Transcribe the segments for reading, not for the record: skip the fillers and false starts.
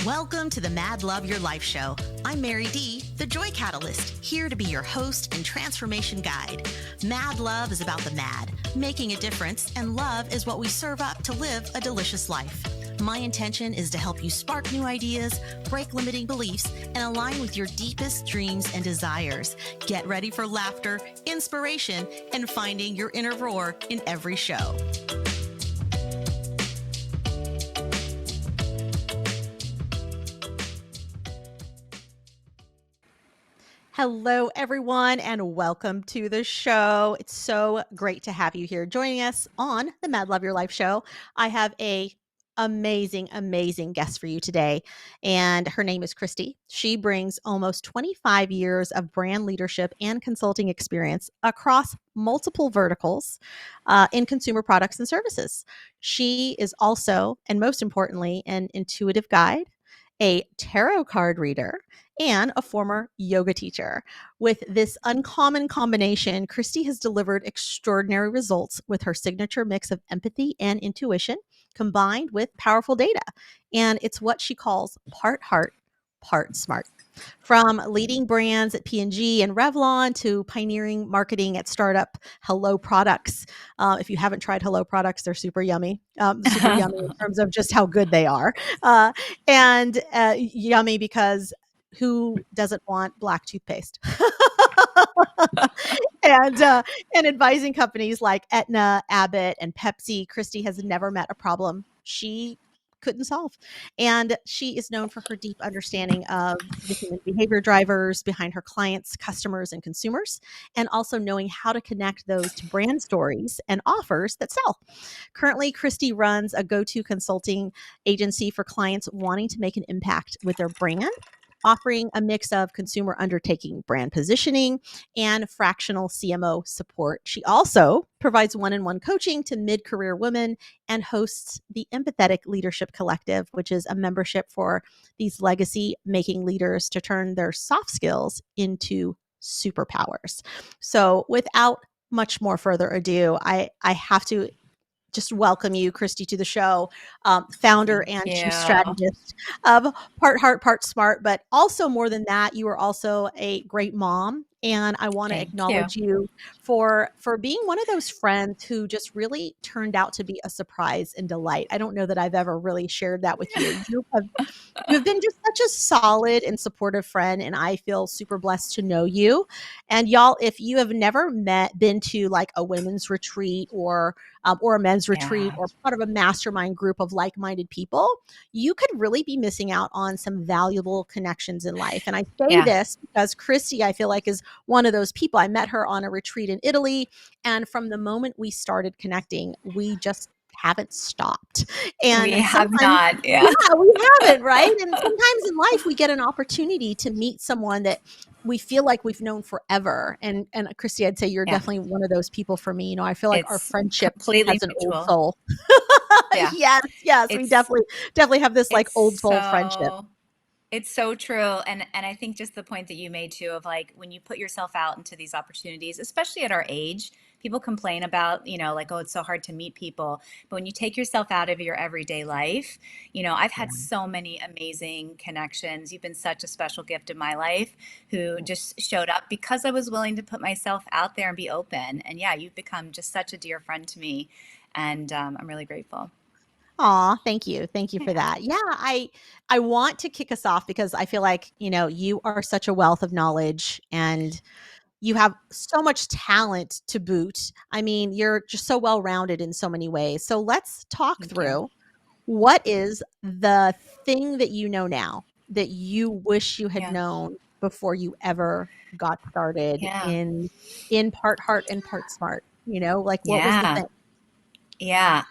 Welcome to the Mad Love Your Life show. I'm Mary D, the Joy Catalyst, here to be your host and transformation guide. Mad Love is about the mad, making a difference, and love is what we serve up to live a delicious life. My intention is to help you spark new ideas, break limiting beliefs, and align with your deepest dreams and desires. Get ready for laughter, inspiration, and finding your inner roar in every show. Hello, everyone, and welcome to the show. It's so great to have you here joining us on the Mad Love Your Life show. I have a amazing guest for you today, and her name is Christy. She brings almost 25 years of brand leadership and consulting experience across multiple verticals in consumer products and services. She is also, and most importantly, an intuitive guide, a tarot card reader, and a former yoga teacher. With this uncommon combination, Christy has delivered extraordinary results with her signature mix of empathy and intuition combined with powerful data. And it's what she calls part heart, part smart. From leading brands at P&G and Revlon to pioneering marketing at startup Hello Products. If you haven't tried Hello Products, they're super yummy. Super yummy in terms of just how good they are. And yummy because who doesn't want black toothpaste? and advising companies like Aetna, Abbott, and Pepsi, Christy has never met a problem she couldn't solve. And she is known for her deep understanding of the human behavior drivers behind her clients, customers, and consumers, and also knowing how to connect those to brand stories and offers that sell. Currently, Christy runs a go-to consulting agency for clients wanting to make an impact with their brand, offering a mix of consumer undertaking brand positioning and fractional CMO support. She also provides one-on-one coaching to mid-career women and hosts the Empathetic Leadership Collective, which is a membership for these legacy-making leaders to turn their soft skills into superpowers. So without much more further ado, I have to just welcome you, Christy, to the show, founder and chief strategist of Part Heart, Part Smart. But also more than that, you are also a great mom. And I want to acknowledge you for being one of those friends who just really turned out to be a surprise and delight. I don't know that I've ever really shared that with you. You've been just such a solid and supportive friend, and I feel super blessed to know you. And y'all, if you have never been to like a women's retreat or a men's retreat or part of a mastermind group of like-minded people, you could really be missing out on some valuable connections in life. And I say this because Christy, I feel like, is one of those people. I met her on a retreat in Italy, and from the moment we started connecting, we just haven't stopped. And we have not. Yeah, we haven't, right? And sometimes in life we get an opportunity to meet someone that we feel like we've known forever. And Christy, I'd say you're definitely one of those people for me. You know, I feel like our friendship has an old soul. Yes, we definitely have this like old soul friendship. It's so true. And I think just the point that you made too of like when you put yourself out into these opportunities, especially at our age, people complain about, like, oh, it's so hard to meet people. But when you take yourself out of your everyday life, I've had so many amazing connections. You've been such a special gift in my life who just showed up because I was willing to put myself out there and be open. And yeah, you've become just such a dear friend to me. And I'm really grateful. Aw, thank you. Thank you for that. Yeah, I want to kick us off because I feel like, you are such a wealth of knowledge and you have so much talent to boot. I mean, you're just so well-rounded in so many ways. So let's talk through what is the thing that you know now that you wish you had known before you ever got started in part heart and part smart, like what was the thing? Yeah.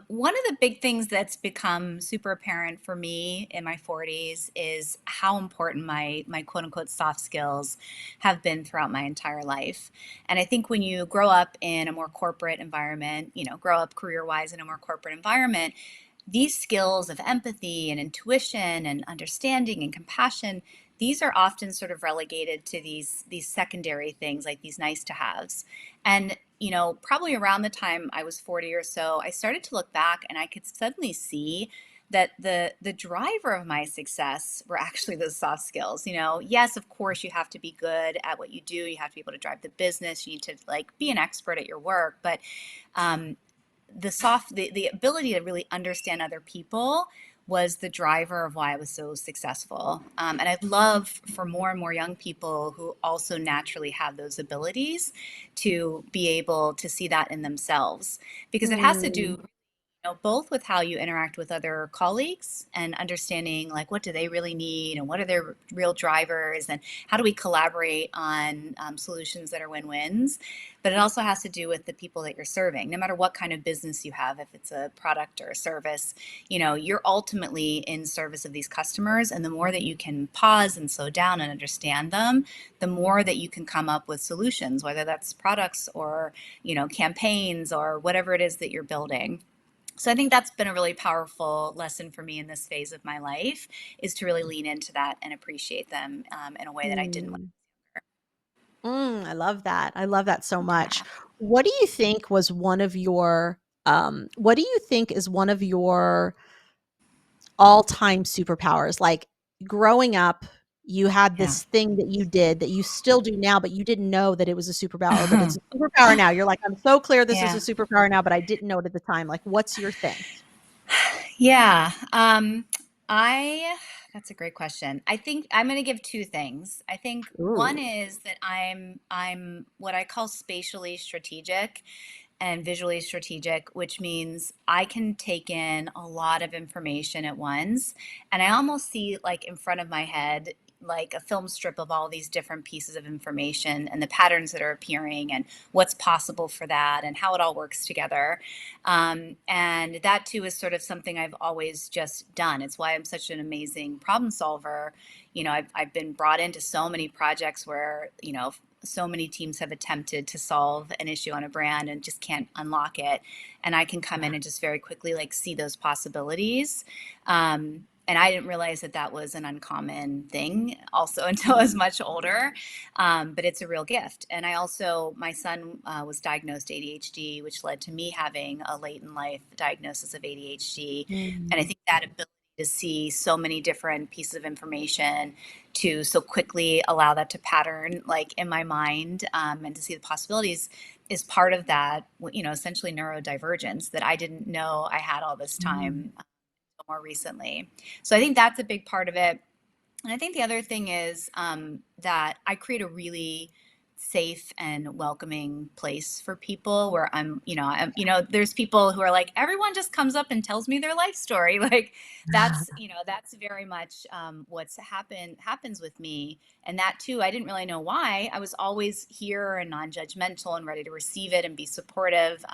One of the big things that's become super apparent for me in my 40s is how important my quote unquote soft skills have been throughout my entire life. And I think when you grow up in a more corporate environment, grow up career wise in a more corporate environment, these skills of empathy and intuition and understanding and compassion, these are often sort of relegated to these secondary things, like these nice to haves. And probably around the time I was 40 or so, I started to look back and I could suddenly see that the driver of my success were actually those soft skills. Yes, of course you have to be good at what you do. You have to be able to drive the business. You need to like be an expert at your work, but um, the ability to really understand other people was the driver of why I was so successful. And I'd love for more and more young people who also naturally have those abilities to be able to see that in themselves, because it has to Mm, do both with how you interact with other colleagues and understanding like what do they really need and what are their real drivers and how do we collaborate on solutions that are win-wins. But it also has to do with the people that you're serving, no matter what kind of business you have, if it's a product or a service. You're ultimately in service of these customers, and the more that you can pause and slow down and understand them, the more that you can come up with solutions, whether that's products or campaigns or whatever it is that you're building. So I think that's been a really powerful lesson for me in this phase of my life, is to really lean into that and appreciate them in a way that I didn't. mm, I love that. I love that so much. What do you think was one of your, what do you think is one of your all-time superpowers? Like growing up, you had Yeah. this thing that you did that you still do now, but you didn't know that it was a superpower, but it's a superpower now. You're like, I'm so clear this is a Yeah. superpower now, but I didn't know it at the time. Like, what's your thing? Yeah. I That's a great question. I think I'm going to give two things. I think one Ooh. is that I'm what I call spatially strategic and visually strategic, which means I can take in a lot of information at once. And I almost see like in front of my head, like a film strip of all these different pieces of information and the patterns that are appearing and what's possible for that and how it all works together. And that too is sort of something I've always just done. It's why I'm such an amazing problem solver. I've been brought into so many projects where, so many teams have attempted to solve an issue on a brand and just can't unlock it. And I can come Yeah. in and just very quickly like see those possibilities. And I didn't realize that that was an uncommon thing also until I was much older. But it's a real gift. And I also, my son was diagnosed ADHD, which led to me having a late in life diagnosis of ADHD. And I Mm, think that ability to see so many different pieces of information, to so quickly allow that to pattern like in my mind, and to see the possibilities, is part of that, essentially neurodivergence that I didn't know I had all this mm, time more recently. So I think that's a big part of it. And I think the other thing is that I create a really safe and welcoming place for people where there's people who are like, everyone just comes up and tells me their life story. Like that's very much what's happens with me. And that too, I didn't really know why. I was always here and non-judgmental and ready to receive it and be supportive.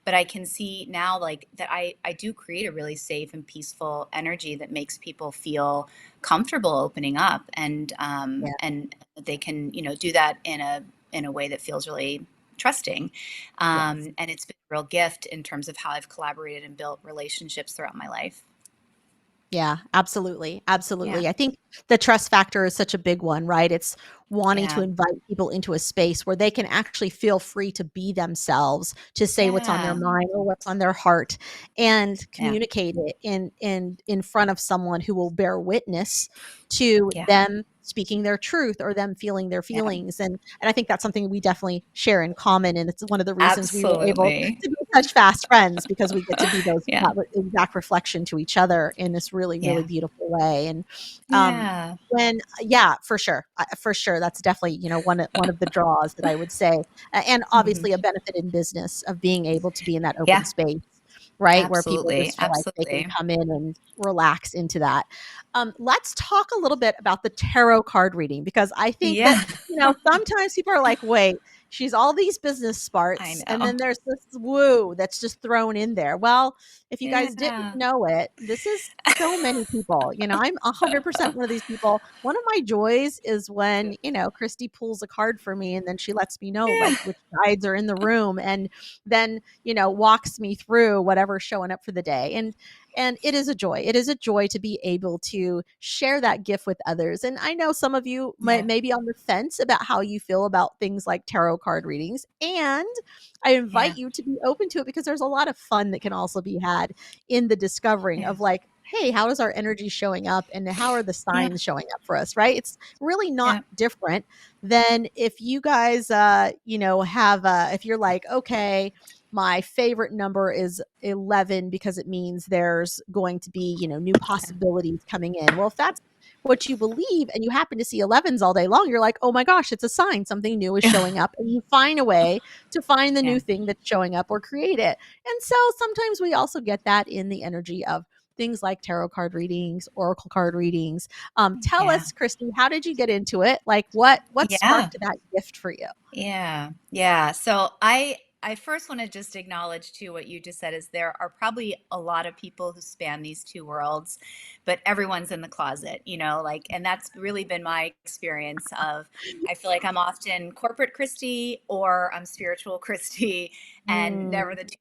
But I can see now like that I do create a really safe and peaceful energy that makes people feel comfortable opening up, yeah. and they can do that in a way that feels really trusting, Yes. and it's been a real gift in terms of how I've collaborated and built relationships throughout my life. Yeah, absolutely. Yeah. Absolutely. I think the trust factor is such a big one, right? It's wanting to Yeah. invite people into a space where they can actually feel free to be themselves, to say what's on their Yeah. mind or what's on their heart and Yeah. communicate it in front of someone who will bear witness to Yeah. them speaking their truth or them feeling their Yeah. feelings. And I think that's something we definitely share in common. And it's one of the reasons we were able Absolutely. to be such fast friends because we get to be those Yeah. that exact reflection to each other in this really, really Yeah. beautiful way. And um, Yeah. when, yeah, for sure, that's definitely one of the draws that I would say, and Hmm. obviously a benefit in business of being able to be in that open Yeah. space. Right, where people Absolutely. just feel like they can Absolutely. come in and relax into that. Let's talk a little bit about the tarot card reading because I think that Yeah. sometimes people are like, "Wait, she's all these business I smarts and know. then there's this woo that's just thrown in there." Well, if you guys didn't Yeah. know it, this is so many people. I'm 100% one of these people. One of my joys is when, Christy pulls a card for me and then she lets me know Yeah. like which guides are in the room and then, walks me through whatever's showing up for the day. And it is a joy. It is a joy to be able to share that gift with others. And I know some of you might Yeah. may be on the fence about how you feel about things like tarot card readings. And I invite Yeah. you to be open to it because there's a lot of fun that can also be had in the discovering Yeah. of like hey, how is our energy showing up and how are the Yeah. signs showing up for us, right? It's really not Yeah. different than if you guys, have, if you're like, okay, my favorite number is 11 because it means there's going to be, new possibilities coming in. Well, if that's what you believe and you happen to see 11s all day long, you're like, oh my gosh, it's a sign something new is Yeah. showing up. And you find a way to find the Yeah. new thing that's showing up or create it. And so sometimes we also get that in the energy of things like tarot card readings, oracle card readings. Tell Yeah. us, Christy, how did you get into it? Like what Yeah. sparked that gift for you? Yeah. Yeah. So I first want to just acknowledge too what you just said is there are probably a lot of people who span these two worlds, but everyone's in the closet, like, and that's really been my experience of I feel like I'm often corporate Christy or I'm spiritual Christy and never Mm, the two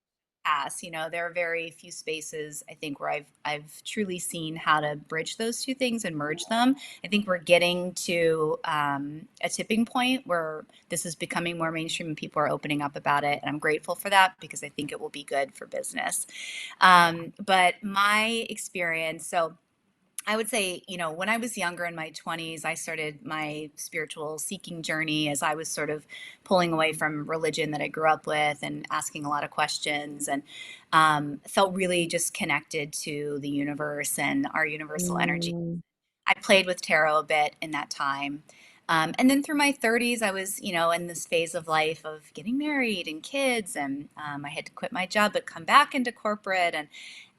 pass. There are very few spaces I think where I've truly seen how to bridge those two things and merge them. I think we're getting to a tipping point where this is becoming more mainstream and people are opening up about it. And I'm grateful for that because I think it will be good for business. But my experience, so I would say, when I was younger in my 20s, I started my spiritual seeking journey as I was sort of pulling away from religion that I grew up with and asking a lot of questions and felt really just connected to the universe and our universal energy. mm, I played with tarot a bit in that time. And then through my 30s, I was, in this phase of life of getting married and kids, and I had to quit my job but come back into corporate, and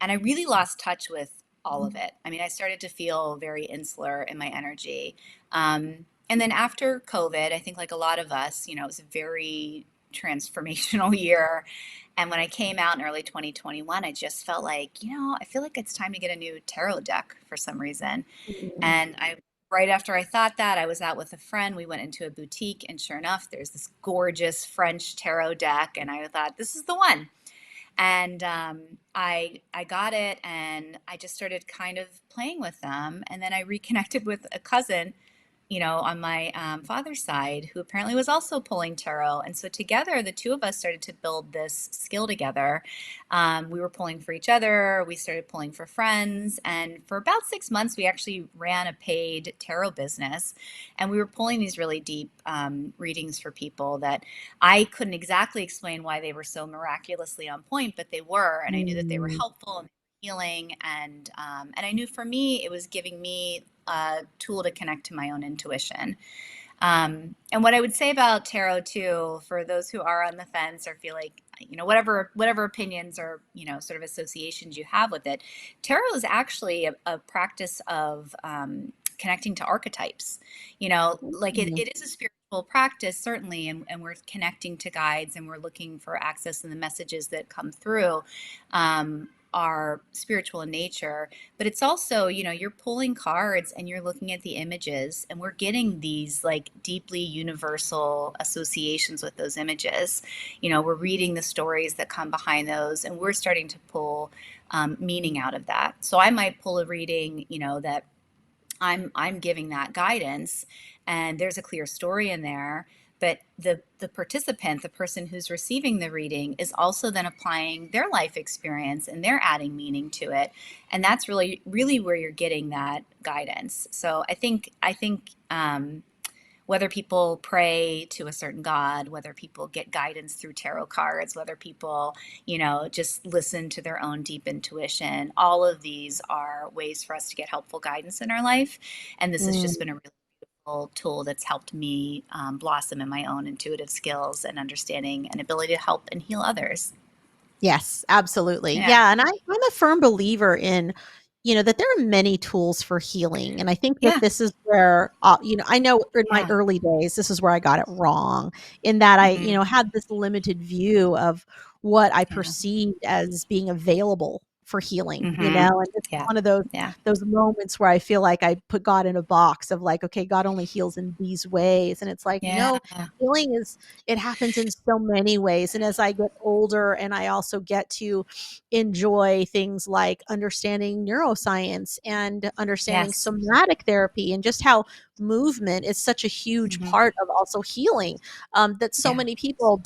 I really lost touch with all of it. I mean, I started to feel very insular in my energy. And then after COVID, I think like a lot of us, it was a very transformational year. And when I came out in early 2021, I just felt like, I feel like it's time to get a new tarot deck for some reason. mm, And right after I thought that, I was out with a friend. We went into a boutique, and sure enough, there's this gorgeous French tarot deck, and I thought this is the one. And I got it, and I just started kind of playing with them, and then I reconnected with a cousin, on my father's side, who apparently was also pulling tarot. And so together, the two of us started to build this skill together. We were pulling for each other. We started pulling for friends. And for about 6 months, we actually ran a paid tarot business. And we were pulling these really deep readings for people that I couldn't exactly explain why they were so miraculously on point, but they were. And I knew that they were mm, helpful and healing. And I knew for me, it was giving me a tool to connect to my own intuition. And what I would say about tarot too, for those who are on the fence or feel like, whatever opinions or, sort of associations you have with it, tarot is actually a practice of connecting to archetypes. Like mm, it is a spiritual practice, certainly, and we're connecting to guides and we're looking for access and the messages that come through. Are spiritual in nature, but it's also, you're pulling cards and you're looking at the images, and we're getting these like deeply universal associations with those images. We're reading the stories that come behind those, and we're starting to pull meaning out of that. So I might pull a reading, that I'm giving that guidance, and there's a clear story in there, but the participant, the person who's receiving the reading, is also then applying their life experience and they're adding meaning to it, and that's really where you're getting that guidance. So I think whether people pray to a certain god, whether people get guidance through tarot cards, whether people, just listen to their own deep intuition, all of these are ways for us to get helpful guidance in our life. And this has just been mm. a really beautiful tool that's helped me blossom in my own intuitive skills and understanding and ability to help and heal others. Yes, absolutely. Yeah. Yeah, and I'm a firm believer in, that there are many tools for healing, and I think that Yeah. this is where, I know in my Yeah. early days, this is where I got it wrong in that I, Hmm. had this limited view of what I Yeah. perceived as being available for healing, Hmm. and it's Yeah. one of those Yeah. moments where I feel like I put God in a box of like, okay, God only heals in these ways, and it's like, Yeah. no, healing is it happens in so many ways. And as I get older and I also get to enjoy things like understanding neuroscience and understanding Yes. somatic therapy and just how movement is such a huge Hmm. part of also healing, that so Yeah. many people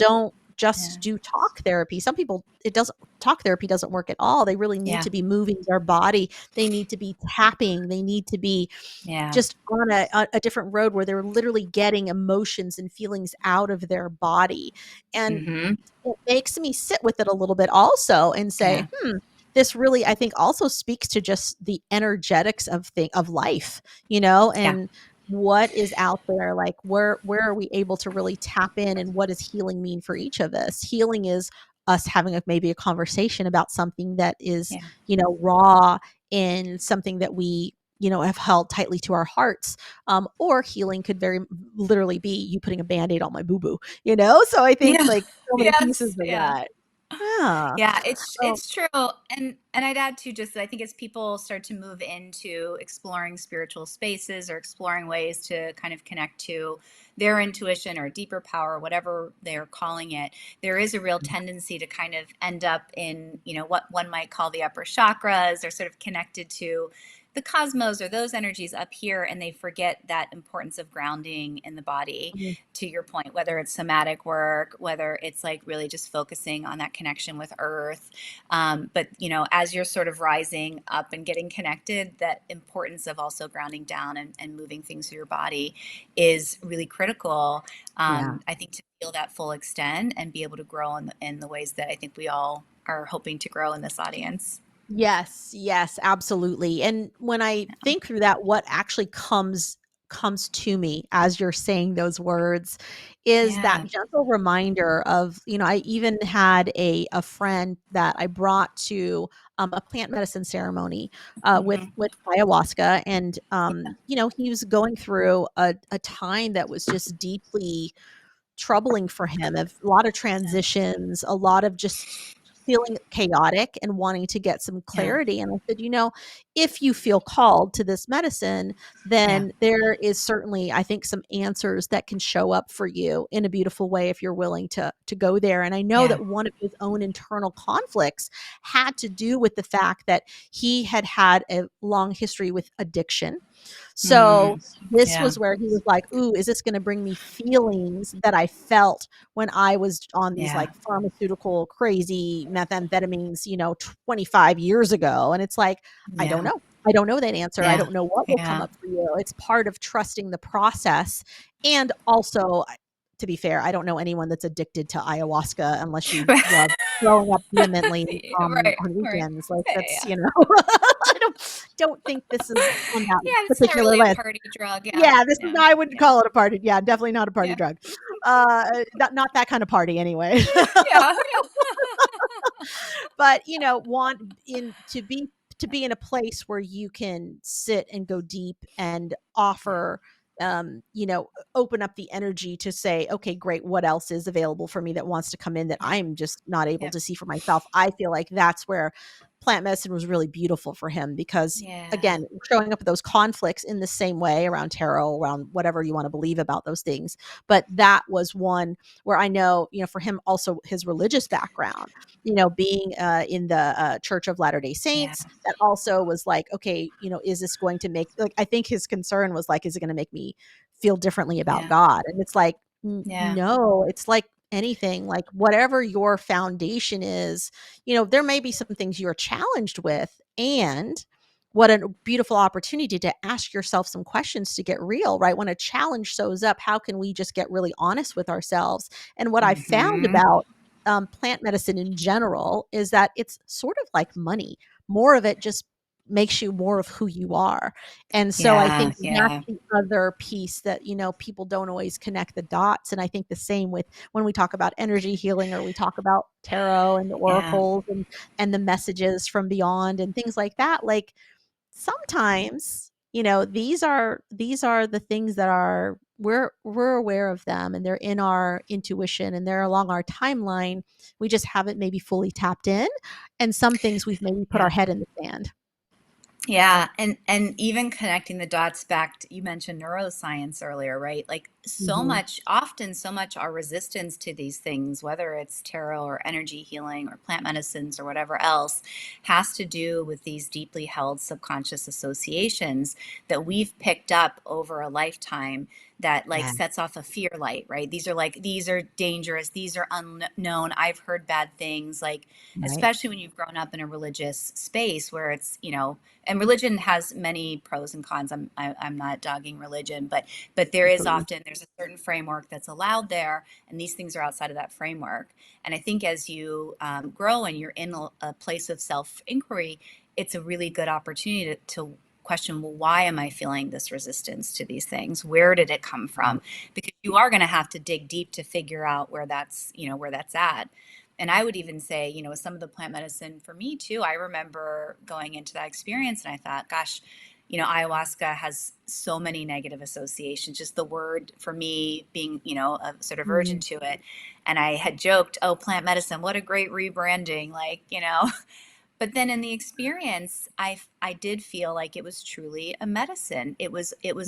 Yeah. just do talk therapy. Some people, it doesn't, talk therapy doesn't work at all. They really need Yeah. to be moving their body. They need to be tapping. They need to be Yeah. just on a different road where they're literally getting emotions and feelings out of their body. And Mm-hmm. it makes me sit with it a little bit also and say, Yeah. this really, I think, also speaks to just the energetics of life, Yeah. and what is out there, like where are we able to really tap in, and what does healing mean for each of us? Healing is us having maybe a conversation about something that is, Yeah. raw, and something that we, have held tightly to our hearts. Or healing could very literally be you putting a band-aid on my boo-boo, so I think Yeah. like so many pieces Yes. of Yeah. that. Yeah. Yeah, it's Oh, it's true. And I'd add too, just that I think as people start to move into exploring spiritual spaces or exploring ways to kind of connect to their intuition or deeper power, whatever they're calling it, there is a real tendency to kind of end up in, what one might call the upper chakras, or sort of connected to the cosmos or those energies up here, and they forget that importance of grounding in the body, mhm. to your point, whether it's somatic work, whether it's like really just focusing on that connection with earth. But, as you're sort of rising up and getting connected, that importance of also grounding down and moving things through your body is really critical. Yeah. I think to feel that full extent and be able to grow in the ways that I think we all are hoping to grow in this audience. Yes, yes, absolutely. And when I think through that, what actually comes to me as you're saying those words is that Yeah. gentle reminder of, I even had a friend that I brought to a plant medicine ceremony with Hmm. ayahuasca, and he was going through a time that was just deeply troubling for him, of a lot of transitions, a lot of just feeling chaotic and wanting to get some Yeah. clarity. And I said, if you feel called to this medicine, Yeah. then there is certainly, I think, some answers that can show up for you in a beautiful way if you're willing to go there. And I know Yeah. that one of his own internal conflicts had to do with the fact that he had had a long history with addiction. So Mm. this Yeah. was where he was like, "Ooh, is this gonna bring me feelings that I felt when I was on these, Yeah. like, pharmaceutical crazy methamphetamines, 25 years ago?" And it's like, I don't Yeah. know. I don't know that answer. I Yeah. don't know what will come Yeah. up for you. It's part of trusting the process, and also, to be fair, I don't know anyone that's addicted to ayahuasca unless you love throwing up vehemently, Right. on Right. weekends, like, Yeah. that's, Yeah. I don't think this is on that Yeah, it's not particular really a list. party drug. Yeah. Yeah, this is, Yeah. I wouldn't Yeah. call it a party, yeah, definitely not a party Yeah. drug. Not that kind of party anyway. Yeah. But, want in to be in a place where you can sit and go deep and Yeah. offer, open up the energy to say, "Okay, great, what else is available for me that wants to come in that Yeah. I'm just not able Yep. to see for myself?" I feel like that's where plant medicine was really beautiful for him, because, Yeah. again, showing up with those conflicts in the same way around tarot, around whatever you wanna believe about those things, but that was one where I know, for him also, his religious background, being in the Church of Latter-day Yeah. Saints, that also was like, okay, is this going to make, like, I think his concern was like, is it going to make me feel differently about Yeah. God? And it's like, Yeah. no, it's like anything, like whatever your foundation is, there may be some things you're challenged with. And what a beautiful opportunity to ask yourself some questions to get real, right? When a challenge shows up, how can we just get really honest with ourselves? And what I found Hmm. about plant medicine in general is that it's sort of like money. More of it just makes you more of who you are. And so I Yeah. think that's Yeah. the other piece that, people don't always connect the dots. And I think the same with when we talk about energy healing, or we talk about tarot and the Yeah. oracles and the messages from beyond and things like that. Like, sometimes, these are the things that are, we're aware of them, and they're in our intuition, and they're along our timeline. We just haven't maybe fully tapped in, and some things we've maybe put our Yeah. head in the sand. Yeah, and even connecting the dots back to, you mentioned neuroscience earlier, right? Like so Mhm. much, often so much our resistance to these things, whether it's tarot or energy healing or plant medicines or whatever else, has to do with these deeply held subconscious associations that we've picked up over a lifetime that like Yeah. sets off a fear light, right? These are dangerous, these are unknown, I've heard bad things, like Right. especially when you've grown up in a religious space where it's, you know, and religion has many pros and cons. I'm not dogging religion, but there is Absolutely. often, there's a certain framework that's allowed there, and these things are outside of that framework. And I think as you grow and you're in a place of self inquiry, it's a really good opportunity to question, well, why am I feeling this resistance to these things? Where did it come from? Because you are going to have to dig deep to figure out where that's, you know, where that's at. And I would even say, you know, some of the plant medicine for me too, I remember going into that experience and I thought, gosh, you know, ayahuasca has so many negative associations, just the word for me being, you know, a sort of virgin Mhm. to it. And I had joked, oh, plant medicine, what a great rebranding. Like, you know, but then in the experience, I did feel like it was truly a medicine.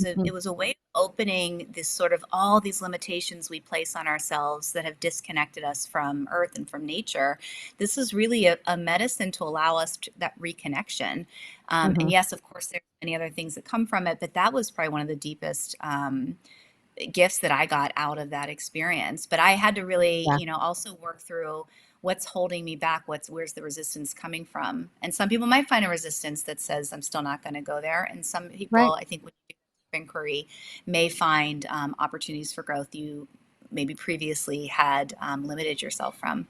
Mhm. It was a way of opening this sort of all these limitations we place on ourselves that have disconnected us from earth and from nature. This is really a medicine to allow us to, that reconnection. And Mhm. yes, of course, there's many other things that come from it, but that was probably one of the deepest gifts that I got out of that experience. But I had to really, Yeah. you know, also work through what's holding me back, where's the resistance coming from. And some people might find a resistance that says I'm still not going to go there, and some Right. people, I think, when you do inquiry, may find opportunities for growth you maybe previously had limited yourself from.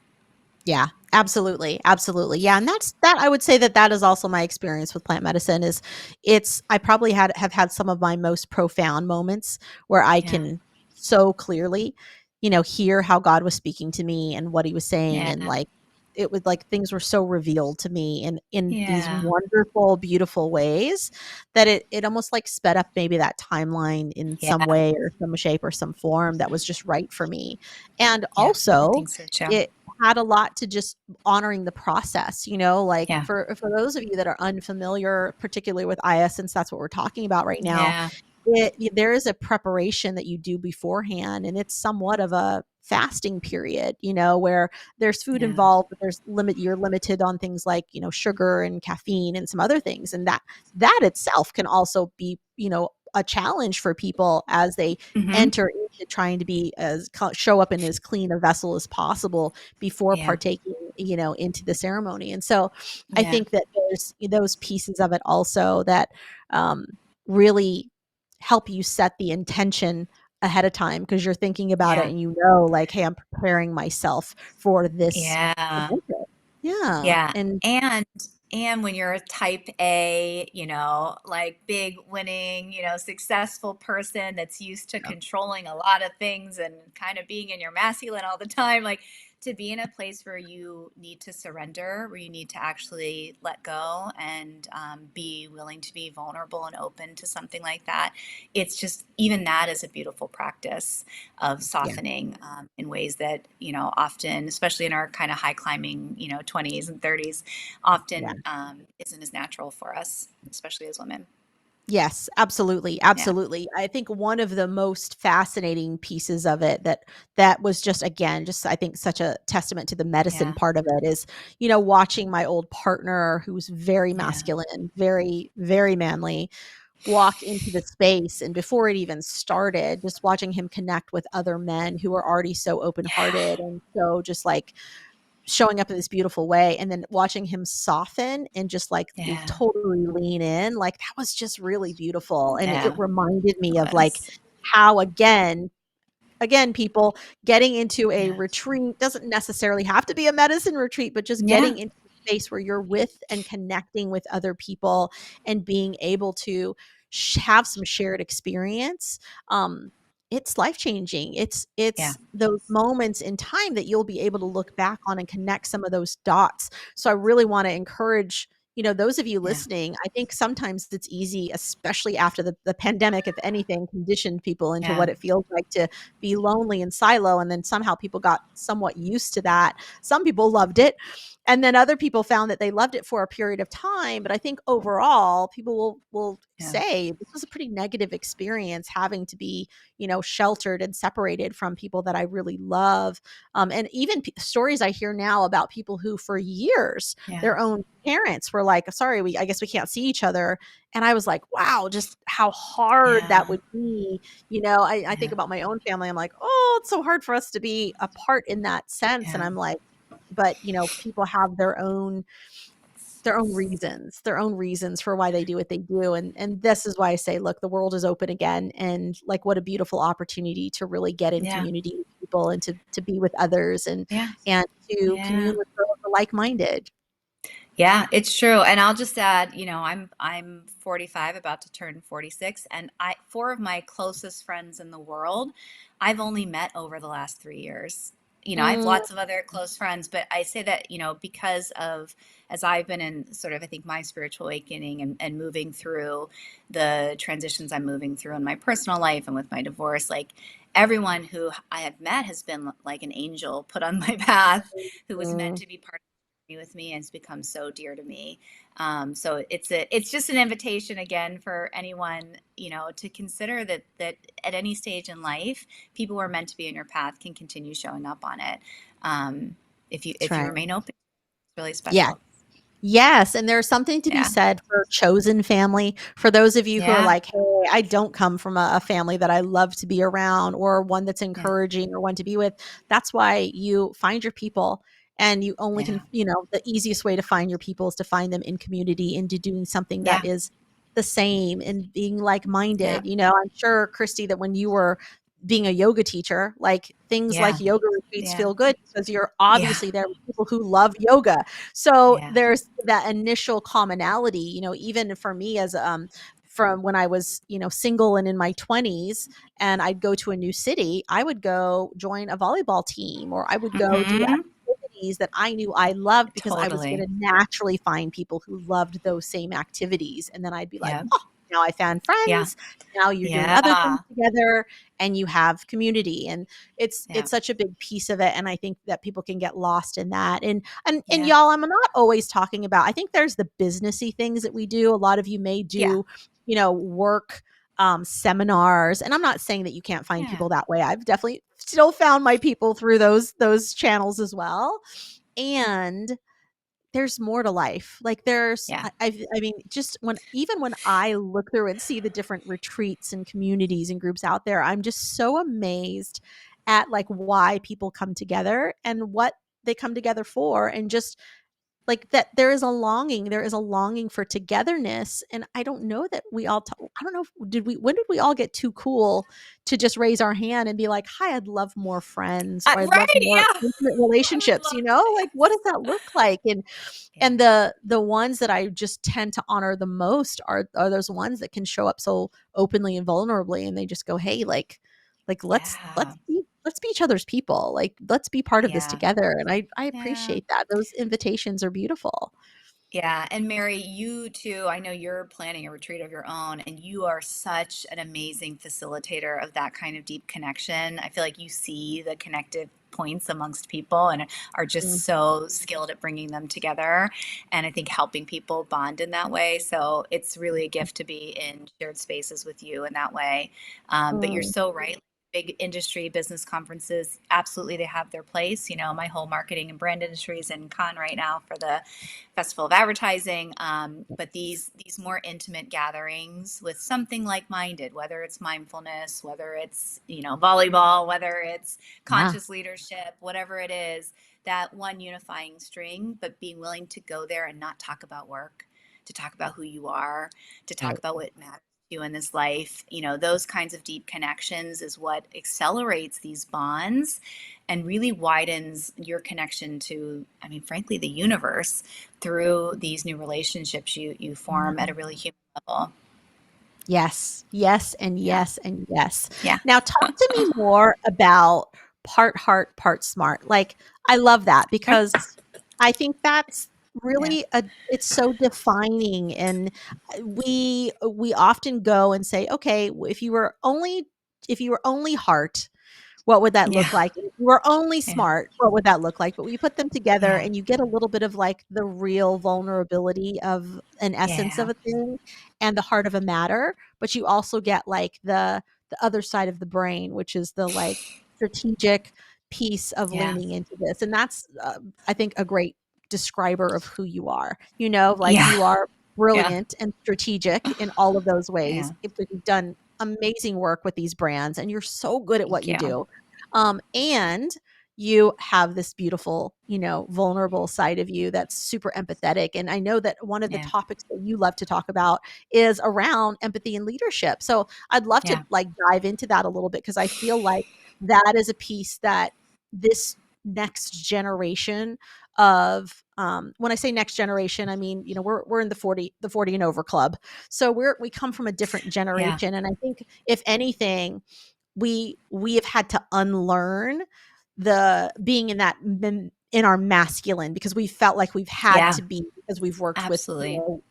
Yeah, absolutely, absolutely. Yeah, and that I would say that that is also my experience with plant medicine is it's I probably have had some of my most profound moments where I Yeah, can so clearly, you know, hear how God was speaking to me and what he was saying and yeah, like it was like things were so revealed to me in these yeah, wonderful beautiful ways that it almost like sped up maybe that timeline in some yeah, way or some shape or some form that was just right for me. And yeah. I also think so too. it had a lot to just honoring the process, you know, like Yeah, for those of you that are unfamiliar, particularly with IS, since that's what we're talking about right now, yeah, there is a preparation that you do beforehand, and it's somewhat of a fasting period, you know, where there's food yeah, involved, but you're limited on things like, you know, sugar and caffeine and some other things. And that itself can also be, you know, a challenge for people as they hmm, enter into trying to be show up in as clean a vessel as possible before yeah, partaking, you know, into the ceremony. And so I yeah, think that there's those pieces of it also that um, really help you set the intention ahead of time because you're thinking about it yeah, and you know, like, hey, I'm preparing myself for this yeah. adventure. Yeah. Yeah. And And when you're a type A, you know, like big winning, you know, successful person that's used to yeah, controlling a lot of things and kind of being in your masculine all the time, like to be in a place where you need to surrender, where you need to actually let go and be willing to be vulnerable and open to something like that. It's just, even that is a beautiful practice of yeah, softening in ways that, you know, often, especially in our kind of high climbing, you know, 20s and 30s, yeah. often isn't as natural for us, especially as women. Yes, absolutely, Yeah, absolutely. I think one of the most fascinating pieces of it that was just again, just I think such a testament to the medicine yeah, part of it is, you know, watching my old partner who's very yeah, masculine, very, very manly, walk into the space and before it even started, just watching him connect with other men who are already so open-hearted and so just like showing up in this beautiful way and then watching him soften and just like yeah, totally lean in, like that was just really beautiful. And it yeah. reminded It me of like was. how again, people getting into a Yeah, retreat doesn't necessarily have to be a medicine retreat, but just yeah, getting into a space where you're with and connecting with other people and being able to have some shared experience. Um, it's life changing. yeah, It's those moments in time that you'll be able to look back on and connect some of those dots. So I really want to encourage, you know, those of you yeah, listening. I think sometimes it's easy, especially after the pandemic, if anything, conditioned people into yeah, what it feels like to be lonely and silo. And then somehow people got somewhat used to that. Some people loved it. And then other people found that they loved it for a period of time. But I think overall, people will yeah, say this was a pretty negative experience having to be, you know, sheltered and separated from people that I really love. And even stories I hear now about people who, for years, yeah, their own parents were like, sorry, I guess we can't see each other. And I was like, wow, just how hard that Yeah. would be. I think Yeah. about my own family. I'm like, oh, it's so hard for us to be apart in that sense. And Yeah. I'm like, but people have their own reasons for why they do what they do. And this is why I say, look, the world is open again. And like, what a beautiful opportunity to really get in Yeah. community with people and to be with others Yeah. and to Yeah. commune with those who are like-minded. Yeah, it's true. And I'll just add, I'm 45, about to turn 46, and four of my closest friends in the world, I've only met over the last 3 years. I have Mm, lots of other close friends, but I say that, because of, as I've been in sort of, I think, my spiritual awakening and moving through the transitions I'm moving through in my personal life and with my divorce, like everyone who I have met has been like an angel put on my path who was meant mm, to be part with me and it's become so dear to me. So it's just an invitation again for anyone, to consider that at any stage in life, people who are meant to be in your path can continue showing up on it. If you that's if you right. remain open, it's really Yeah. special. Yes, and there's something to be Yeah. said for chosen family. For those of you who are Yeah. like, "Hey, I don't come from a family that I love to be around or one that's Yeah. encouraging or one to be with." That's why you find your people, and you only Yeah. can, the easiest way to find your people is to find them in community, into doing something that Yeah. is the same and being Yeah. like-minded. I'm sure, Christy, that when you were being a yoga teacher, like, things Yeah. like yoga retreats Yeah. feel good because you're Yeah. obviously there with people who love yoga. So Yeah. there's that initial commonality, even for me as from when I was, single and in my 20s, and I'd go to a new city, I would go join a volleyball team, or I would go do Hmm. activities that I knew I loved because I was going Totally. to naturally find people who loved those same activities. And then I'd be like, Yeah. oh, now I found Yeah. friends. Now you're doing other things Yeah. together and you have community. And it's Yeah. such a big piece of it. And I think that people can get lost in that. And Yeah. y'all, I'm not always talking about, I think there's the businessy things that we do. A lot of you may Yeah. do, work seminars. And I'm not saying that you can't find Yeah. people that way. I've definitely still found my people through those channels as well. And there's more to life. Like, Yeah. I mean, just when I look through and see the different retreats and communities and groups out there, I'm just so amazed at like why people come together and what they come together for, and just like that there is a longing for togetherness. And I don't know that we all I don't know when did we all get too cool to just raise our hand and be like, hi, I'd love more friends, or I'd love Right. more Yeah. intimate I would relationships, love to say like, what yes. does that look like? And Yeah. the ones that I just tend to honor the most are those ones that can show up so openly and vulnerably, and they just go, hey, like Yeah. let's be each other's people, like, let's be part of this Yeah. together. And I Yeah. appreciate that. Those invitations are beautiful. Yeah. And Mary, you too, I know you're planning a retreat of your own, and you are such an amazing facilitator of that kind of deep connection. I feel like you see the connective points amongst people and are just so skilled at bringing them together. And I think helping people bond in that way. So it's really a gift to be in shared spaces with you in that way. But you're Mhm. so right. Big industry business conferences, absolutely, they have their place. My whole marketing and brand industry is in Cannes right now for the Festival of Advertising. But these more intimate gatherings with something like-minded, whether it's mindfulness, whether it's volleyball, whether it's Yeah. conscious leadership, whatever it is, that one unifying string, but being willing to go there and not talk about work, to talk about who you are, to talk Right. about what matters to you in this life. Those kinds of deep connections is what accelerates these bonds and really widens your connection to, I mean, frankly, the universe through these new relationships you form at a really human level. Yes, yes, and Yeah. yes, and yes. Yeah. Now talk to me more about part heart, part smart. Like, I love that Okay. because I think that's Yeah. really it's so defining. And we often go and say, okay, if you were only heart, what would that Yeah. look like? If you were only Yeah. smart, what would that look like? But we put them together Yeah. and you get a little bit of like the real vulnerability of an essence of Yeah. a thing and the heart of a matter, but you also get like the other side of the brain, which is the like strategic piece of Yeah. leaning into this. And that's I think a great describer of who you are. You know, like Yeah. you are Yeah. brilliant and strategic in all of those Yeah. ways. You've done amazing work with these brands and you're so good at what Thank you you. do. And you have this beautiful, you know, vulnerable side of you that's super empathetic. And I know that one of the Yeah. topics that you love to talk about is around empathy and leadership. So I'd love to Yeah. like dive into that a little bit because I feel like that is a piece that this next generation of when I say next generation, I mean, you know, we're in the 40 and over club. So we come from a different Yeah. generation. And I think if anything, we have had to unlearn the being in that in our masculine because we felt like we've had Yeah. to be because we've worked with, you Absolutely. know,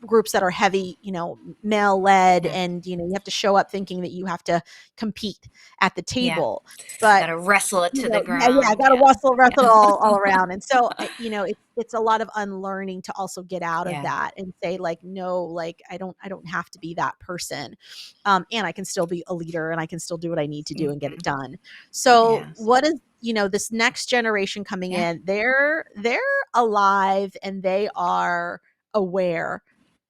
groups that are heavy, you know, male led, Yeah. and you know, you have to show up thinking that you have to compete at the Yeah. table. But Gotta wrestle it you to the know, yeah, I ground. gotta Yeah. wrestle Yeah. all around. And so, you know, it's a lot of unlearning to also get out of Yeah. that and say like, no, like I don't have to be that person. And I can still be a leader and I can still do what I need to do and get it Mhm. done. So Yeah. what is, you know, this next generation coming Yeah. in, they're alive and they are aware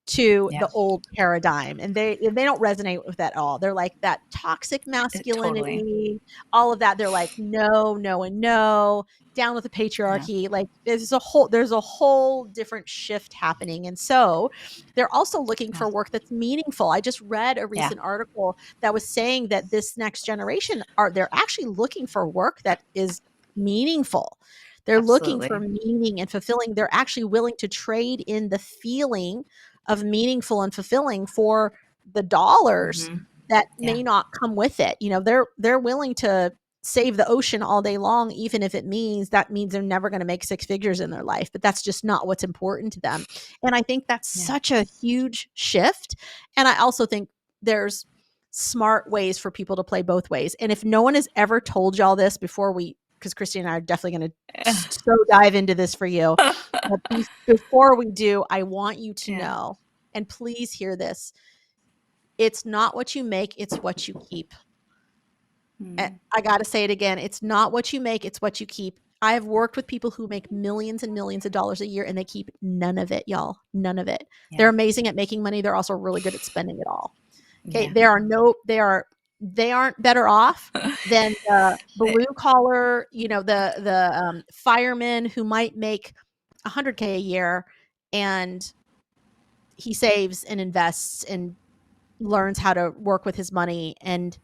to Yeah. the old paradigm and they don't resonate with that at all. They're like that toxic Totally. masculinity, all of that. They're like, no, no, and no, down with the Yeah. patriarchy. Like there's a whole different shift happening. And so they're also looking Yeah. for work that's meaningful. I just read a Yeah. recent article that was saying that this next generation they're actually looking for work that is meaningful. They're looking for Absolutely. meaning and fulfilling. They're actually willing to trade in the feeling of meaningful and fulfilling for the dollars Hmm. that Yeah. may not come with it. You know, they're willing to save the ocean all day long, even if it means they're never going to make six figures in their life, but that's just not what's important to them. And I think that's Yeah. such a huge shift. And I also think there's smart ways for people to play both ways. And if no one has ever told y'all this before because Christy and I are definitely going to so dive into this for you. But before we do, I want you to Yeah. know, and please hear this, it's not what you make, it's what you keep. Mm. I got to say it again. It's not what you make, it's what you keep. I have worked with people who make millions and millions of dollars a year and they keep none of it, y'all. None of it. They're Yeah. amazing at making money. They're also really good at spending it all. Okay. Yeah. They aren't better off than the They- blue collar, you know, the fireman who might make 100K a year and he saves and invests and learns how to work with his money, and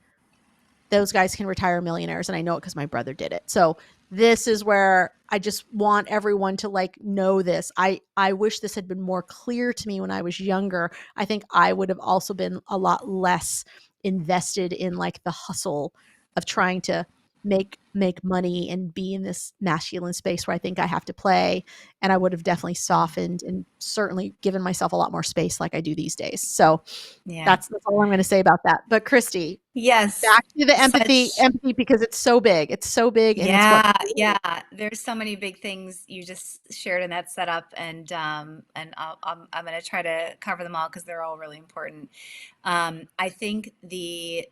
those guys can retire millionaires. And I know it because my brother did it. So this is where I just want everyone to like know this. I wish this had been more clear to me when I was younger. I think I would have also been a lot less invested in like the hustle of trying to make money and be in this masculine space where I think I have to play. And I would have definitely softened and certainly given myself a lot more space like I do these days. So yeah. that's all I'm going to say about that. But Christy, Yes. back to the Such. empathy because it's so big. It's so big and it's what Yeah, yeah. There's so many big things you just shared in that setup, and I'm going to try to cover them all because they're all really important. I think the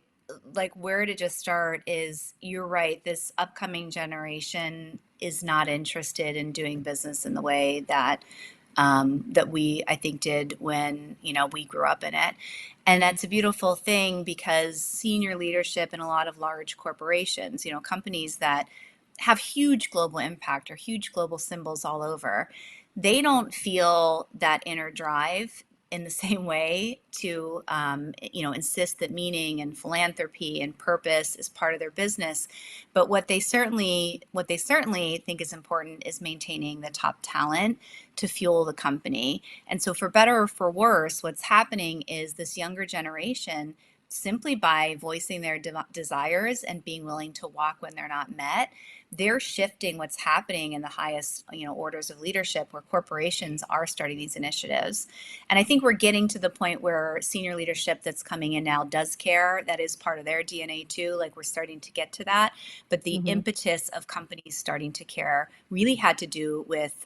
like where to just start is you're right. This upcoming generation is not interested in doing business in the way that we I think did when we grew up in it, and that's a beautiful thing because senior leadership in a lot of large corporations, companies that have huge global impact or huge global symbols all over, they don't feel that inner drive in the same way to insist that meaning and philanthropy and purpose is part of their business. But what they certainly think is important is maintaining the top talent to fuel the company. And so for better or for worse, what's happening is this younger generation, simply by voicing their desires and being willing to walk when they're not met, they're shifting what's happening in the highest orders of leadership where corporations are starting these initiatives. And I think we're getting to the point where senior leadership that's coming in now does care. That is part of their DNA too. Like we're starting to get to that. But the Mhm. impetus of companies starting to care really had to do with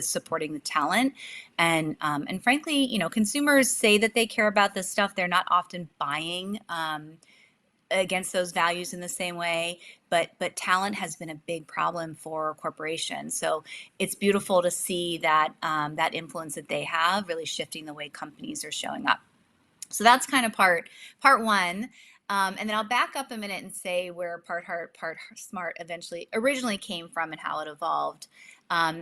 supporting the talent. And frankly, consumers say that they care about this stuff. They're not often buying against those values in the same way, but talent has been a big problem for corporations. So it's beautiful to see that that influence that they have really shifting the way companies are showing up. So that's kind of part one. And then I'll back up a minute and say where part heart, part smart originally came from and how it evolved.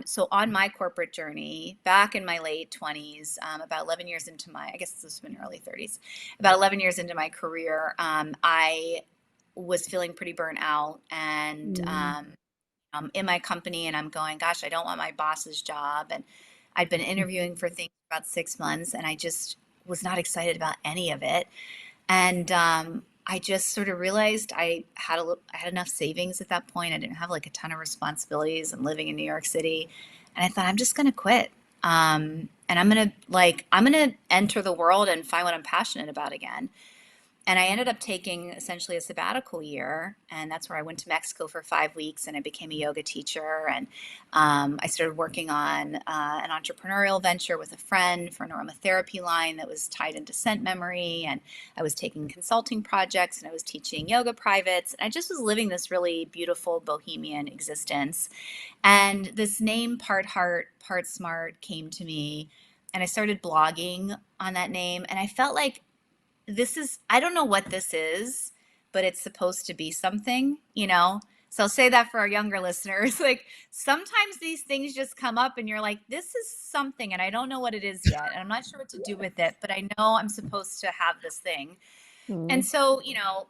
So on my corporate journey, back in my late 20s, about 11 years into I guess this was in early 30s, about 11 years into my career, I was feeling pretty burnt out and Mm. in my company, and I'm going, gosh, I don't want my boss's job. And I'd been Mm. interviewing for things for about 6 months, and I just was not excited about any of it. And I just sort of realized I had enough savings at that point. I didn't have like a ton of responsibilities. I'm living in New York City, and I thought I'm just going to quit. And I'm gonna enter the world and find what I'm passionate about again. And I ended up taking essentially a sabbatical year, and that's where I went to Mexico for 5 weeks, and I became a yoga teacher. And I started working on an entrepreneurial venture with a friend for an aromatherapy line that was tied into scent memory. And I was taking consulting projects, and I was teaching yoga privates. And I just was living this really beautiful bohemian existence. And this name, Part Heart, Part Smart, came to me, and I started blogging on that name. And I felt like I don't know what this is, but it's supposed to be something, you know? So I'll say that for our younger listeners. Like sometimes these things just come up and you're like, this is something, and I don't know what it is yet. And I'm not sure what to do with it, but I know I'm supposed to have this thing. And Mm. so,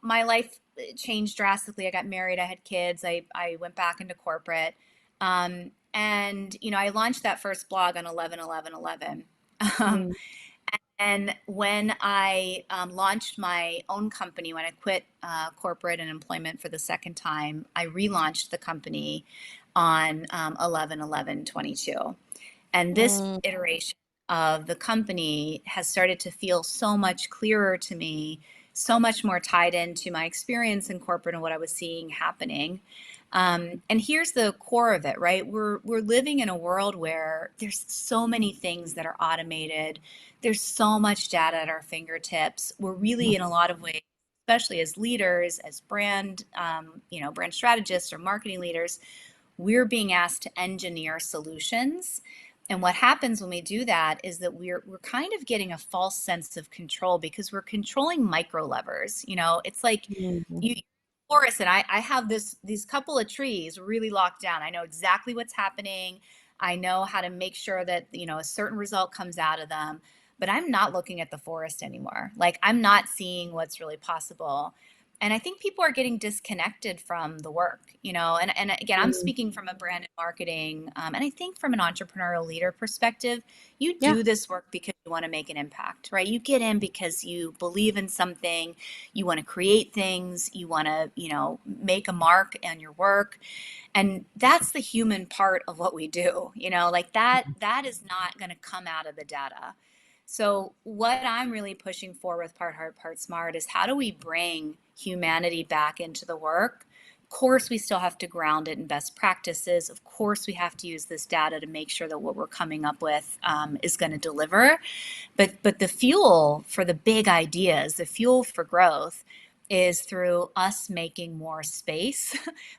my life changed drastically. I got married, I had kids, I went back into corporate. And, I launched that first blog on 11/11/11. Um, Mm. and when I launched my own company, when I quit corporate and employment for the second time, I relaunched the company on 11/11/22. And this Mm. iteration of the company has started to feel so much clearer to me, so much more tied into my experience in corporate and what I was seeing happening. And here's the core of it, right? We're living in a world where there's so many things that are automated. There's so much data at our fingertips. We're really, in a lot of ways, especially as leaders, as brand strategists or marketing leaders, we're being asked to engineer solutions. And what happens when we do that is that we're kind of getting a false sense of control because we're controlling micro levers. It's like Mm. you forest, and I have these couple of trees really locked down. I know exactly what's happening. I know how to make sure that a certain result comes out of them, but I'm not looking at the forest anymore. Like I'm not seeing what's really possible. And I think people are getting disconnected from the work, and again, I'm Mm. speaking from a brand and marketing, and I think from an entrepreneurial leader perspective, you Yeah. do this work because you want to make an impact, right? You get in because you believe in something, you want to create things, you want to, make a mark on your work. And that's the human part of what we do, like that is not going to come out of the data. So what I'm really pushing for with Part Heart, Part Smart is how do we bring humanity back into the work? Of course, we still have to ground it in best practices. Of course, we have to use this data to make sure that what we're coming up with is going to deliver. But the fuel for the big ideas, the fuel for growth, is through us making more space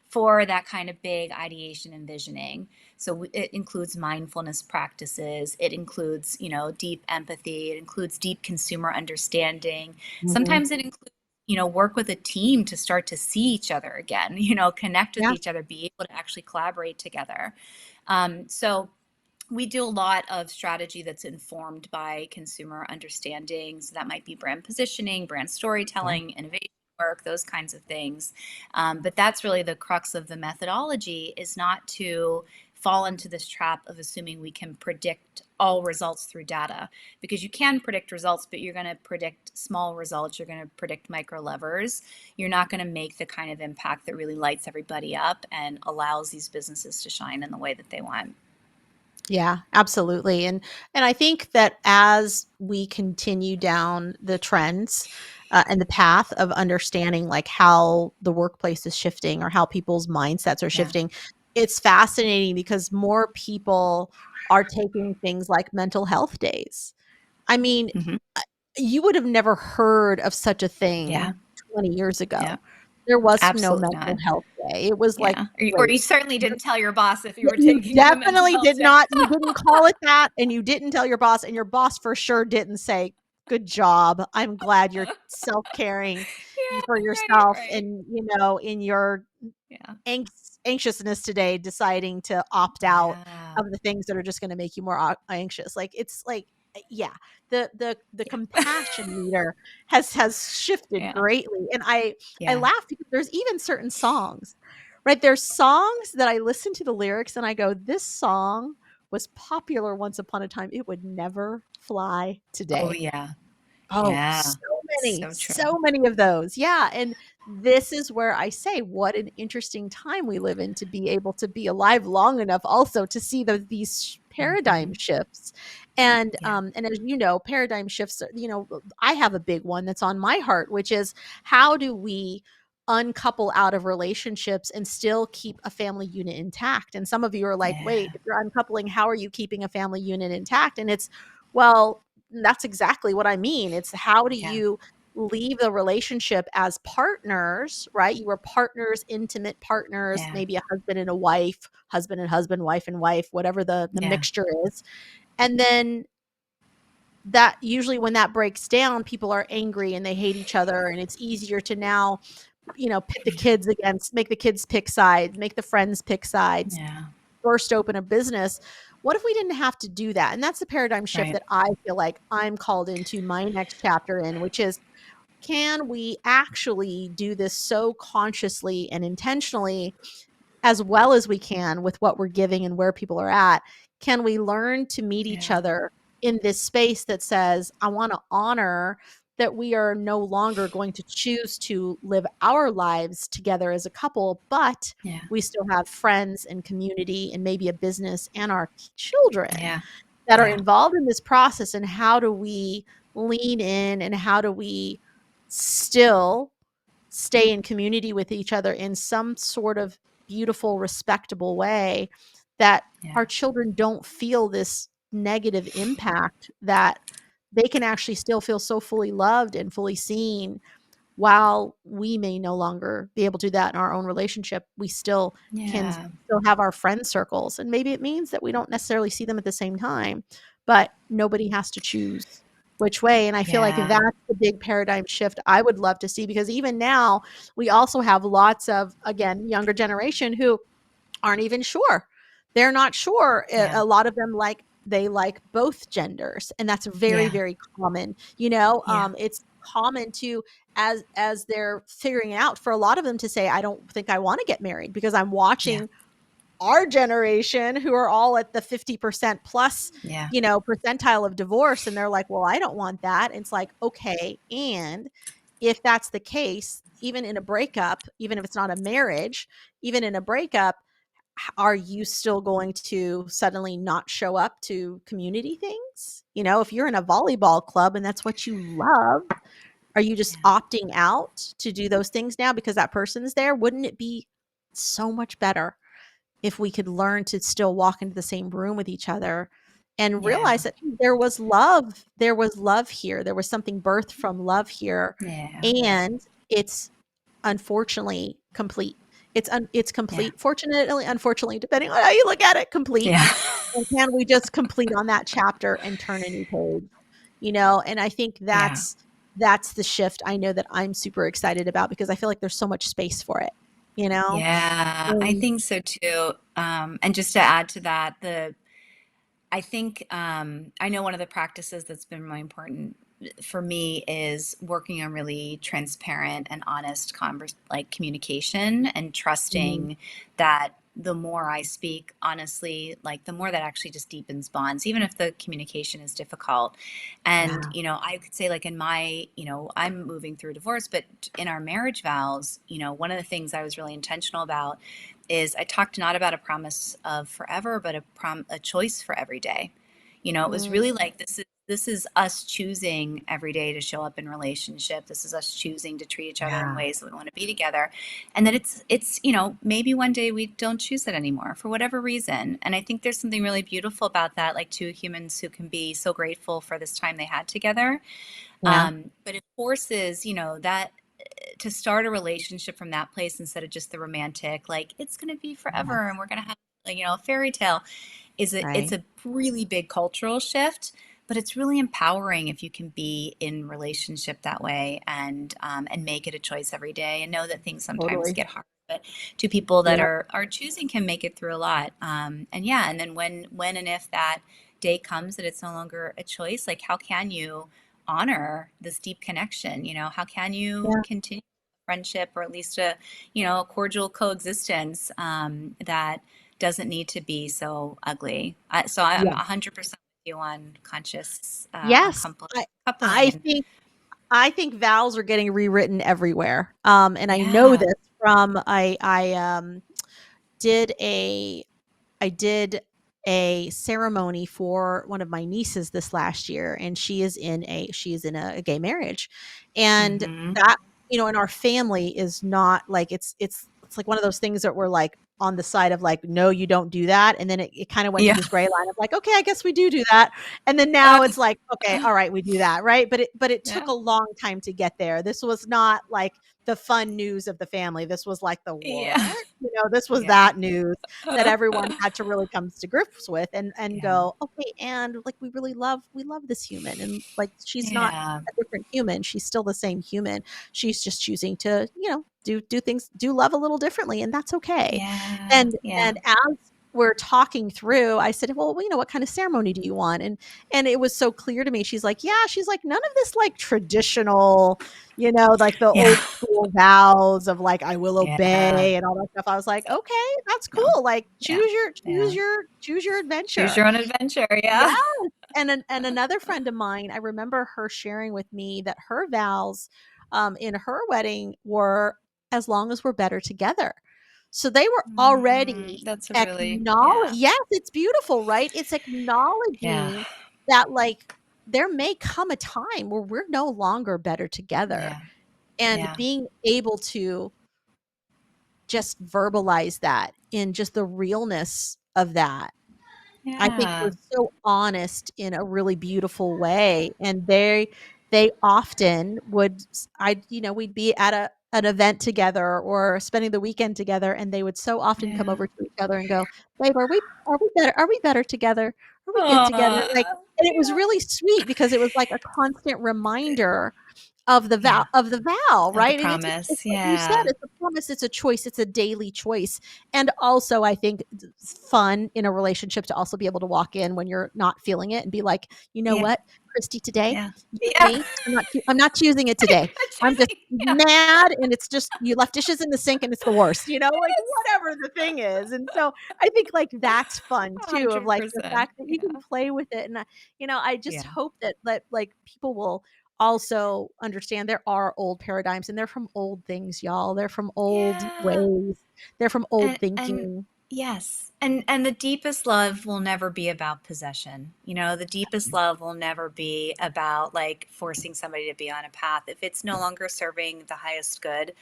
for that kind of big ideation and visioning. So it includes mindfulness practices. It includes, deep empathy. It includes deep consumer understanding. Mhm. Sometimes it includes, work with a team to start to see each other again, connect with Yeah. each other, be able to actually collaborate together. So we do a lot of strategy that's informed by consumer understanding. So that might be brand positioning, brand Yeah. storytelling, innovation work, those kinds of things. But that's really the crux of the methodology, is not to fall into this trap of assuming we can predict all results through data, because you can predict results, but you're going to predict small results. You're going to predict micro levers. You're not going to make the kind of impact that really lights everybody up and allows these businesses to shine in the way that they want. Yeah, absolutely. And I think that as we continue down the trends, and the path of understanding like how the workplace is shifting or how people's mindsets are Yeah. shifting, it's fascinating because more people are taking things like mental health days. I mean, Hmm. you would have never heard of such a thing Yeah. 20 years Yeah. ago. There was no Absolutely mental not. health day. It was like, Yeah. Or you great. certainly didn't tell your boss if you Y were You taking a mental definitely health did day. not, you didn't call it that, and you didn't tell your boss, and your boss for sure didn't say, "Good job. I'm glad you're self-caring for Right, yourself right. and, in your Yeah. anxiousness today, deciding to opt out Yeah. of the things that are just gonna make you more anxious." Like, it's like, yeah, the Yeah. compassion meter has shifted Yeah. greatly, and I Yeah. laugh because there's even certain songs, right? There's songs that I listen to the lyrics and I go, "This song was popular once upon a time. It would never fly Oh, today." yeah. Oh, Yeah. So true. so many of those. Yeah, and this is where I say what an interesting time we live in to be able to be alive long enough also to see these paradigm Mhm. shifts. Yeah. And as you know, paradigm shifts are, I have a big one that's on my heart, which is how do we uncouple out of relationships and still keep a family unit intact? And some of you are like, "Wait, Yeah. if you're uncoupling, how are you keeping a family unit intact?" And it's, well, that's exactly what I mean. It's how do Yeah. you leave the relationship as partners, right? You were partners, intimate partners, Yeah. maybe a husband and a wife, husband, wife and wife, whatever the Yeah. mixture is. And then that usually when that breaks down, people are angry and they hate each other. And it's easier to now, pit the kids against, make the kids pick sides, make the friends pick sides, Yeah. burst open a business. What if we didn't have to do that? And that's the paradigm shift Right. that I feel like I'm called into my next chapter in, which is, can we actually do this so consciously and intentionally as well as we can with what we're giving and where people are at? Can we learn to meet each Yeah. other in this space that says, I want to honor that we are no longer going to choose to live our lives together as a couple, but Yeah. we still have friends and community and maybe a business and our children Yeah. that are Yeah. involved in this process? And how do we lean in and how do we still stay in community with each other in some sort of beautiful, respectable way that Yeah. our children don't feel this negative impact, that they can actually still feel so fully loved and fully seen while we may no longer be able to do that in our own relationship. We still can Yeah. still have our friend circles, and maybe it means that we don't necessarily see them at the same time, but nobody has to choose which way. And I feel like Yeah. that's the big paradigm shift I would love to see, because even now we also have lots of, again, younger generation who aren't even sure. They're not sure. Yeah. A lot of them they like both genders, and that's very, Yeah. very common. Yeah. It's common to, as they're figuring it out, for a lot of them to say, "I don't think I want to get married," because I'm Yeah. watching our generation who are all at the 50% plus, Yeah. percentile of divorce, and they're like, "Well, I don't want that." And it's like, okay, and if that's the case, even in a breakup, even if it's not a marriage, even in a breakup, are you still going to suddenly not show up to community things? If you're in a volleyball club and that's what you love, are you just Yeah. opting out to do those things now because that person's there? Wouldn't it be so much better if we could learn to still walk into the same room with each other and Yeah. realize that there was love? There was love here. There was something birthed from love here. Yeah. And it's unfortunately complete. It's Yeah. complete. Fortunately, unfortunately, depending on how you look at it, complete. Yeah. And can we just complete on that chapter and turn a new page? And I think Yeah. that's the shift I know that I'm super excited about, because I feel like there's so much space for it, you know? Yeah, I And think so too. And just to add to that, I think I know one of the practices that's been really important for me is working on really transparent and honest communication, and mm, trusting that the more I speak honestly, like the more that actually just deepens bonds, even if the communication is difficult. And, yeah, I could say like in my, I'm moving through divorce, but in our marriage vows, one of the things I was really intentional about is I talked not about a promise of forever, but a choice for every day. It was mm, really like this is us choosing every day to show up in relationship. This is us choosing to treat each other in yeah, ways that we want to be together. And that it's maybe one day we don't choose it anymore for whatever reason. And I think there's something really beautiful about that, like two humans who can be so grateful for this time they had together. yeah, But it forces, that to start a relationship from that place instead of just the romantic, like it's going to be forever and we're going to have, like, a fairy tale, it's Right. a really big cultural shift, but it's really empowering if you can be in relationship that way, and make it a choice every day, and know that things sometimes Totally. get hard, but two people that Yep. are choosing can make it through a lot. And yeah, and then when and if that day comes that it's no longer a choice, like how can you honor this deep connection? How can you Yeah. continue friendship, or at least a cordial coexistence, that doesn't need to be so ugly. So I'm Yeah. 100% with you on Yes. coupling, I and think I think vows are getting rewritten everywhere. And I know yeah. this from did a I did a ceremony for one of my nieces this last year, and she is in a gay marriage. And Hmm. that, in our family is not like it's like one of those things that we're like on the side of like, no, you don't do that. And then it kind of went to Yeah. this gray line of like, okay, I guess we do that. And then now it's like, okay, all right, we do that. Right. But it took Yeah. a long time to get there. This was not like the fun news of the family. This was like the Yeah. what? This was Yeah. that news that everyone had to really come to grips with, and Yeah. go, okay, and like we love this human, and like she's not Yeah. a different human, she's still the same human. She's just choosing to do things, do love a little differently, and that's okay. Yeah. And Yeah. as we're talking through, I said, well, what kind of ceremony do you want? And it was so clear to me. She's like, none of this like traditional, like the Yeah. old school vows of like, I will Yeah. obey and all that stuff. I was like, okay, that's No. cool. Like Yeah. Yeah. choose your Choose adventure. your own adventure. Yeah. Yeah. And another friend of mine, I remember her sharing with me that her vows in her wedding were, as long as we're better together. So they were already That's a really, acknowledge. yeah. Yes, it's beautiful, right? It's Yeah. acknowledging that like there may come a time where we're no longer better together, Yeah. and Yeah. being able to just verbalize that in just the realness of that. I think we're Yeah. so honest in a really beautiful way, and they often would we'd be at an event together or spending the weekend together, and they would so often come Yeah. over to each other and go, "Babe, are we better together? Are we good together?" Like, Aw. and it was Yeah. really sweet because it was like a constant reminder of the vow Yeah. of the vow, Of the right? And it's promise. like you said, Yeah. it's a promise, it's a choice, it's a daily choice. And also, I think it's fun in a relationship to also be able to walk in when you're not feeling it and be like, "You know Yeah. what, Christy, today, Yeah. you and Yeah. me, I'm not choosing it today. I'm I'm just choosing. Yeah. mad, and it's just you left dishes in the sink and it's the worst," like whatever the thing is. And so I think like that's fun too, of like the 100%. fact that you can Yeah. play with it. And I just Yeah. hope that like people will also understand there are old paradigms, and they're from old things, y'all. They're from old Yeah. ways. They're from old And thinking. yes. And the deepest love will never be about possession. The deepest love will never be about like forcing somebody to be on a path. If it's no longer serving the highest good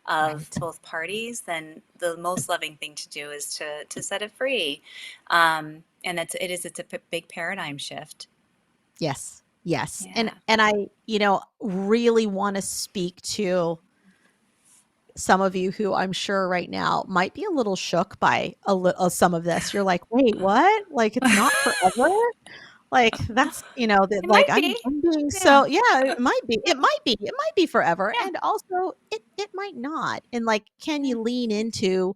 of Right. both parties, then the most loving thing to do is to set it free. And it's a big paradigm shift. Yes. Yes. And Yeah. and I, really want to speak to some of you who I'm sure right now might be a little shook by some of this. You're like, "Wait, what? Like it's not forever?" Like that's, that It like might I'm be. I'm being Yeah. so, yeah, it might be. It might be. It might be forever. Yeah. And also it might not. And like, can you lean into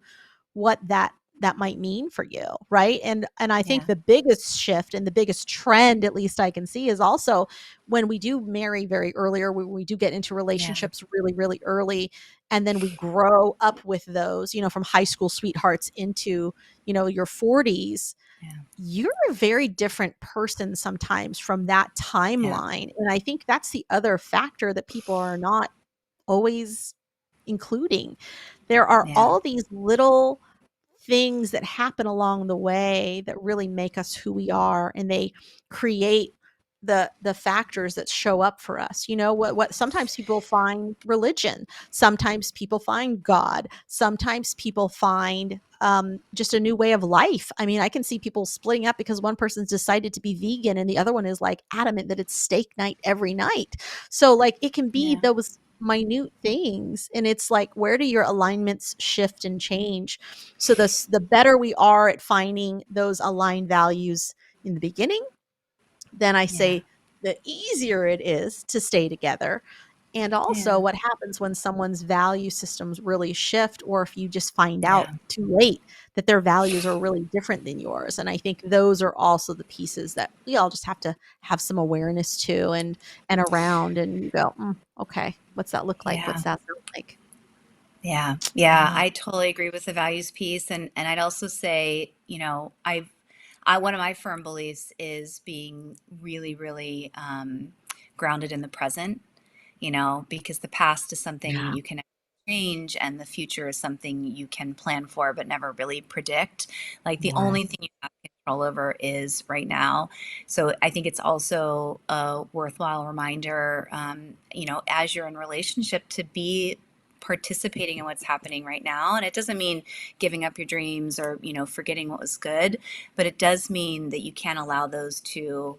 what that might mean for you, right? And I think Yeah. the biggest shift and the biggest trend, at least I can see, is also when we do marry very early, or when we do get into Yeah. relationships really, really early, and then we grow up with those, from high school sweethearts into, your 40s. Yeah. You're a very different person sometimes from that Yeah. timeline. And I think that's the other factor that people are not always including. There are Yeah. all these little things that happen along the way that really make us who we are, and they create the factors that show up for us. What sometimes people find religion, sometimes people find God, sometimes people find just a new way of life. I mean, I can see people splitting up because one person's decided to be vegan and the other one is like adamant that it's steak night every night. So like it can be Yeah. those minute things. And it's like, where do your alignments shift and change? So the better we are at finding those aligned values in the beginning, then I Yeah. say the easier it is to stay together. And also, Yeah. what happens when someone's value systems really shift, or if you just find out Yeah. too late that their values are really different than yours. And I think those are also the pieces that we all just have to have some awareness to and around. And you go, okay, what's that look like? Yeah. What's that sound like? Yeah. Yeah. Yeah. I totally agree with the values piece. And I'd also say, one of my firm beliefs is being really, really grounded in the present, because the past is something Yeah. you can change and the future is something you can plan for but never really predict. Like the Yeah. only thing you have control over is right now. So I think it's also a worthwhile reminder, as you're in relationship, to be participating in what's happening right now. And it doesn't mean giving up your dreams or, forgetting what was good, but it does mean that you can't allow those to,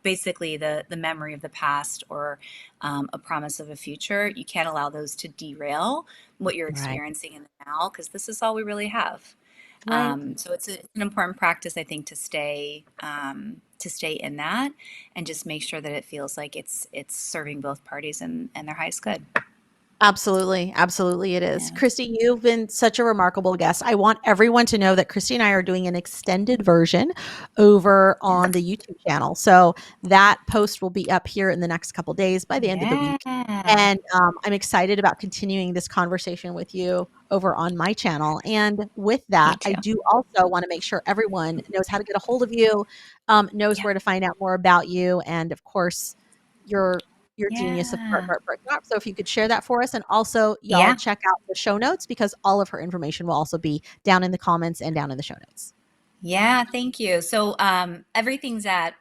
basically the memory of the past or a promise of a future. You can't allow those to derail what you're Right. experiencing in the now, because this is all we really have. Right. So it's an important practice, I think, to stay in that and just make sure that it feels like it's serving both parties and their highest good. Absolutely. Absolutely, it is. Yeah. Christy, you've been such a remarkable guest. I want everyone to know that Christy and I are doing an extended version over on the YouTube channel. So that post will be up here in the next couple days by the end of the week. Yeah. And I'm excited about continuing this conversation with you over on my channel. And with Me that, I too. do also want to make sure everyone knows how to get a hold of you, knows Yeah. where to find out more about you, and of course, your genius of Yeah. part. So if you could share that for us, and also y'all Yeah. check out the show notes because all of her information will also be down in the comments and down in the show notes. Yeah, thank you. So everything's at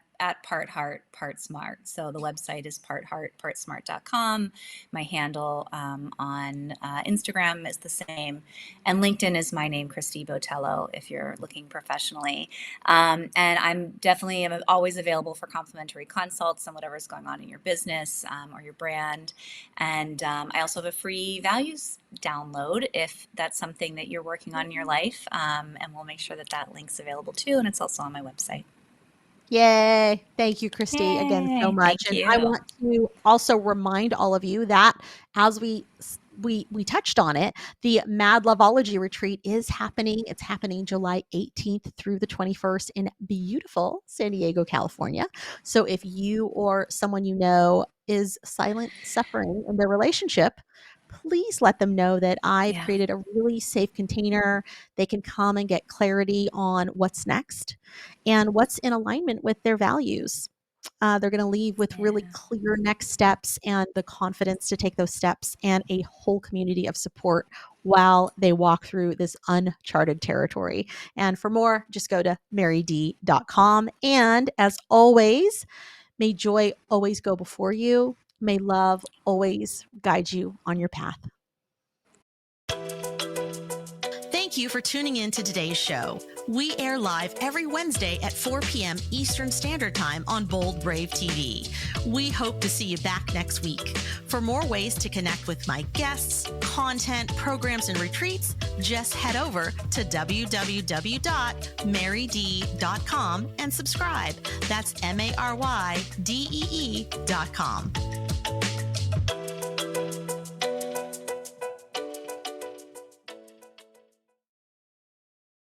Part Heart, Part Smart. So the website is partheartpartsmart.com. My handle on Instagram is the same. And LinkedIn is my name, Christi Botello, if you're looking professionally. And I'm always available for complimentary consults on whatever's going on in your business or your brand. And I also have a free values download if that's something that you're working on in your life. And we'll make sure that that link's available too. And it's also on my website. Yay. Thank you, Christy, again so Yay. much. Thank And I you. want to also remind all of you that as we touched on it, the Mad Loveology retreat is happening. It's happening July 18th through the 21st in beautiful San Diego, California. So if you or someone you know is silent suffering in their relationship, please let them know that I've Yeah. created a really safe container. They can come and get clarity on what's next and what's in alignment with their values. They're going to leave with really Yeah. clear next steps and the confidence to take those steps and a whole community of support while they walk through this uncharted territory. And for more, just go to maryd.com. And as always, may joy always go before you. May love always guide you on your path. Thank you for tuning in to today's show. We air live every Wednesday at 4 p.m. Eastern Standard Time on Bold Brave TV. We hope to see you back next week. For more ways to connect with my guests, content, programs, and retreats, just head over to www.maryd.com and subscribe. That's MARYDEE.com.